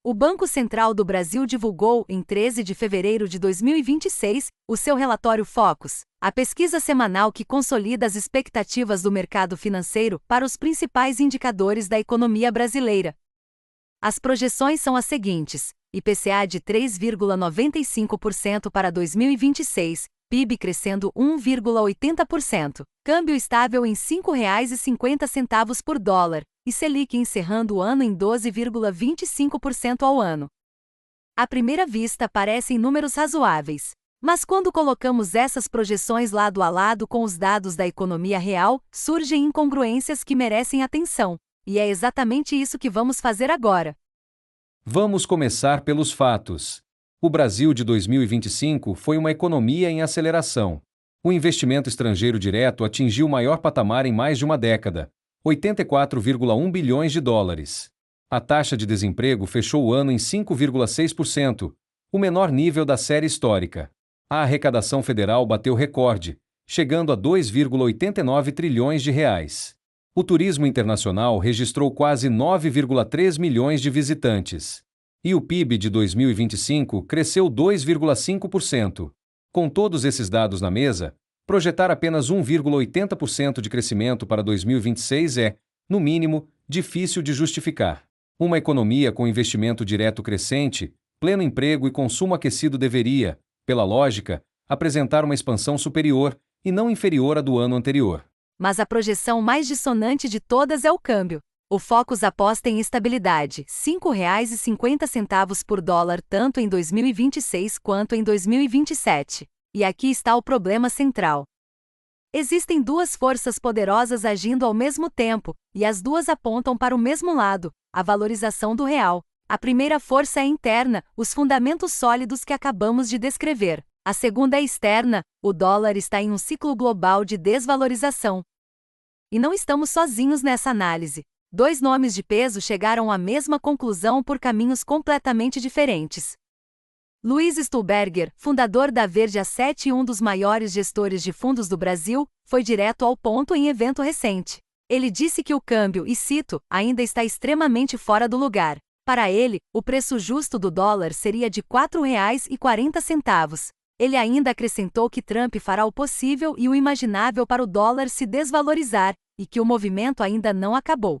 O Banco Central do Brasil divulgou, em 13 de fevereiro de 2026, o seu relatório Focus, a pesquisa semanal que consolida as expectativas do mercado financeiro para os principais indicadores da economia brasileira. As projeções são as seguintes: IPCA de 3,95% para 2026, PIB crescendo 1,80%, câmbio estável em R$ 5,50 por dólar, e Selic encerrando o ano em 12,25% ao ano. À primeira vista parecem números razoáveis. Mas quando colocamos essas projeções lado a lado com os dados da economia real, surgem incongruências que merecem atenção. E é exatamente isso que vamos fazer agora. Vamos começar pelos fatos. O Brasil de 2025 foi uma economia em aceleração. O investimento estrangeiro direto atingiu o maior patamar em mais de uma década, 84,1 bilhões de dólares. A taxa de desemprego fechou o ano em 5,6%, o menor nível da série histórica. A arrecadação federal bateu recorde, chegando a 2,89 trilhões de reais. O turismo internacional registrou quase 9,3 milhões de visitantes. E o PIB de 2025 cresceu 2,5%. Com todos esses dados na mesa, projetar apenas 1,80% de crescimento para 2026 é, no mínimo, difícil de justificar. Uma economia com investimento direto crescente, pleno emprego e consumo aquecido deveria, pela lógica, apresentar uma expansão superior e não inferior à do ano anterior. Mas a projeção mais dissonante de todas é o câmbio. O Focus aposta em estabilidade, R$ 5,50 por dólar tanto em 2026 quanto em 2027. E aqui está o problema central. Existem duas forças poderosas agindo ao mesmo tempo, e as duas apontam para o mesmo lado, a valorização do real. A primeira força é interna, os fundamentos sólidos que acabamos de descrever. A segunda é externa, o dólar está em um ciclo global de desvalorização. E não estamos sozinhos nessa análise. Dois nomes de peso chegaram à mesma conclusão por caminhos completamente diferentes. Luiz Stuhlberger, fundador da Verde Asset e um dos maiores gestores de fundos do Brasil, foi direto ao ponto em evento recente. Ele disse que o câmbio, e cito, ainda está extremamente fora do lugar. Para ele, o preço justo do dólar seria de R$ 4,40. Ele ainda acrescentou que Trump fará o possível e o imaginável para o dólar se desvalorizar, e que o movimento ainda não acabou.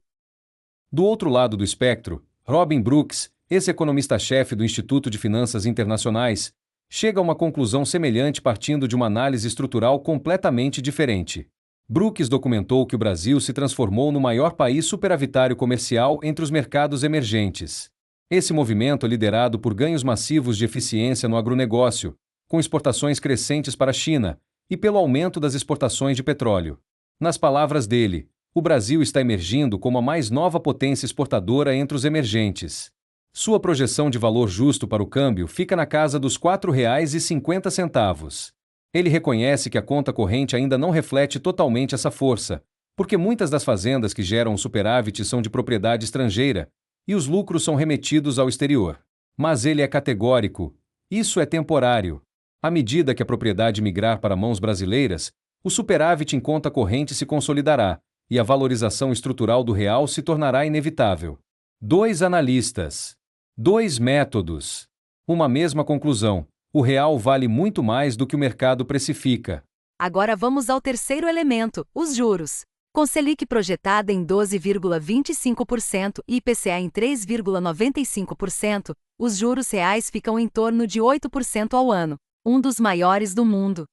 Do outro lado do espectro, Robin Brooks, ex-economista-chefe do Instituto de Finanças Internacionais, chega a uma conclusão semelhante partindo de uma análise estrutural completamente diferente. Brooks documentou que o Brasil se transformou no maior país superavitário comercial entre os mercados emergentes. Esse movimento é liderado por ganhos massivos de eficiência no agronegócio, com exportações crescentes para a China, e pelo aumento das exportações de petróleo. Nas palavras dele, o Brasil está emergindo como a mais nova potência exportadora entre os emergentes. Sua projeção de valor justo para o câmbio fica na casa dos R$ 4,50. Ele reconhece que a conta corrente ainda não reflete totalmente essa força, porque muitas das fazendas que geram o superávit são de propriedade estrangeira, e os lucros são remetidos ao exterior. Mas ele é categórico: isso é temporário. À medida que a propriedade migrar para mãos brasileiras, o superávit em conta corrente se consolidará, e a valorização estrutural do real se tornará inevitável. Dois analistas. Dois métodos. Uma mesma conclusão: o real vale muito mais do que o mercado precifica. Agora vamos ao terceiro elemento, os juros. Com Selic projetada em 12,25% e IPCA em 3,95%, os juros reais ficam em torno de 8% ao ano, um dos maiores do mundo.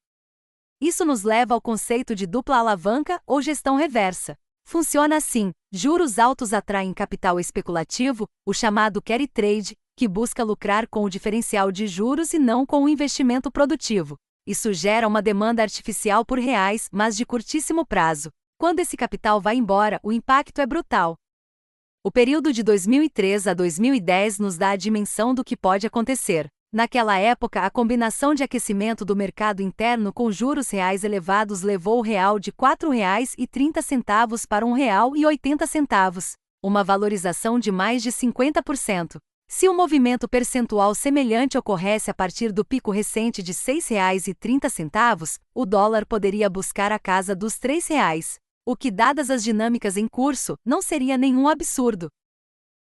Isso nos leva ao conceito de dupla alavanca ou gestão reversa. Funciona assim: juros altos atraem capital especulativo, o chamado carry trade, que busca lucrar com o diferencial de juros e não com o investimento produtivo. Isso gera uma demanda artificial por reais, mas de curtíssimo prazo. Quando esse capital vai embora, o impacto é brutal. O período de 2003 a 2010 nos dá a dimensão do que pode acontecer. Naquela época, a combinação de aquecimento do mercado interno com juros reais elevados levou o real de R$ 4,30 para R$ 1,80, uma valorização de mais de 50%. Se um movimento percentual semelhante ocorresse a partir do pico recente de R$ 6,30, o dólar poderia buscar a casa dos R$ 3, o que, dadas as dinâmicas em curso, não seria nenhum absurdo.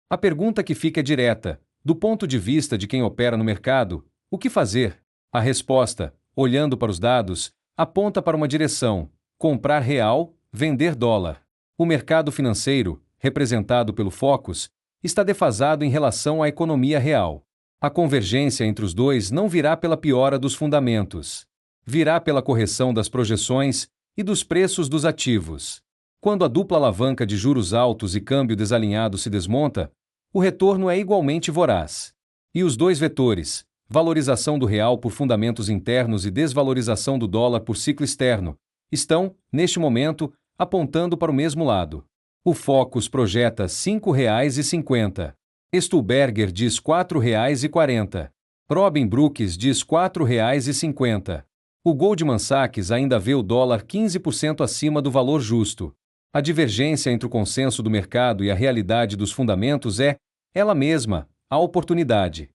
A pergunta que fica é direta: Do ponto de vista de quem opera no mercado, o que fazer? A resposta, olhando para os dados, aponta para uma direção: comprar real, vender dólar. O mercado financeiro, representado pelo Focus, está defasado em relação à economia real. A convergência entre os dois não virá pela piora dos fundamentos. Virá pela correção das projeções e dos preços dos ativos. Quando a dupla alavanca de juros altos e câmbio desalinhado se desmonta, o retorno é igualmente voraz. E os dois vetores, valorização do real por fundamentos internos e desvalorização do dólar por ciclo externo, estão, neste momento, apontando para o mesmo lado. O Focus projeta R$ 5,50. Stuhlberger diz R$ 4,40. Robin Brooks diz R$ 4,50. O Goldman Sachs ainda vê o dólar 15% acima do valor justo. A divergência entre o consenso do mercado e a realidade dos fundamentos é, ela mesma, a oportunidade.